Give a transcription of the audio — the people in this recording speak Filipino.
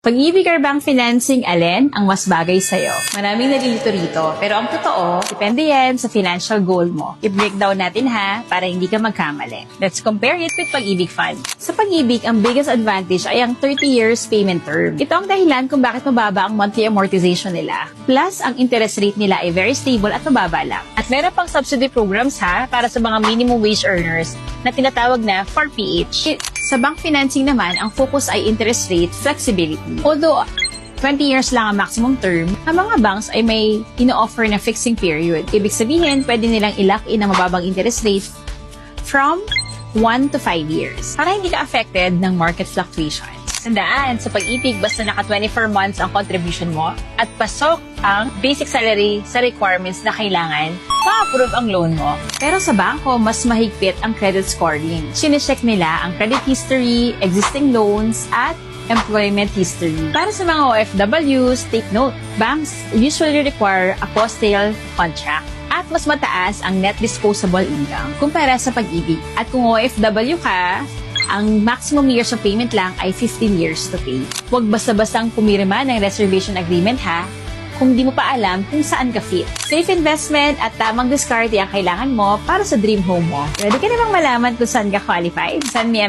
Pag-ibig or bank financing, alin ang mas bagay sa'yo? Maraming nalilito rito, pero ang totoo, depende yan sa financial goal mo. I-breakdown natin ha, para hindi ka magkamali. Let's compare it with Pag-ibig Fund. Sa Pag-ibig, ang biggest advantage ay ang 30 years payment term. Ito ang dahilan kung bakit mababa ang monthly amortization nila. Plus, ang interest rate nila ay very stable at mababa lang. At meron pang subsidy programs ha, para sa mga minimum wage earners na tinatawag na 4PH. Sa bank financing naman, ang focus ay interest rate flexibility. Although 20 years lang ang maximum term, ang mga banks ay may ino-offer na fixing period. Ibig sabihin, pwede nilang i-lock in ang mababang interest rate from 1 to 5 years para hindi ka affected ng market fluctuations. Tandaan, sa Pag-ibig, basta naka 24 months ang contribution mo at pasok ang basic salary sa requirements na kailangan, ma-approve ang loan mo. Pero sa bangko, mas mahigpit ang credit scoring. Sinecheck nila ang credit history, existing loans, at employment history. Para sa mga OFWs, take note, banks usually require a post-sale contract at mas mataas ang net disposable income kumpara sa Pag-ibig. At kung OFW ka, ang maximum years of payment lang ay 15 years to pay. Huwag basta-bastang pumirma ng reservation agreement ha, kung di mo pa alam kung saan ka fit. Safe investment at tamang diskarte ang kailangan mo para sa dream home mo. Pwede ka namang malaman kung saan ka qualified. Send me a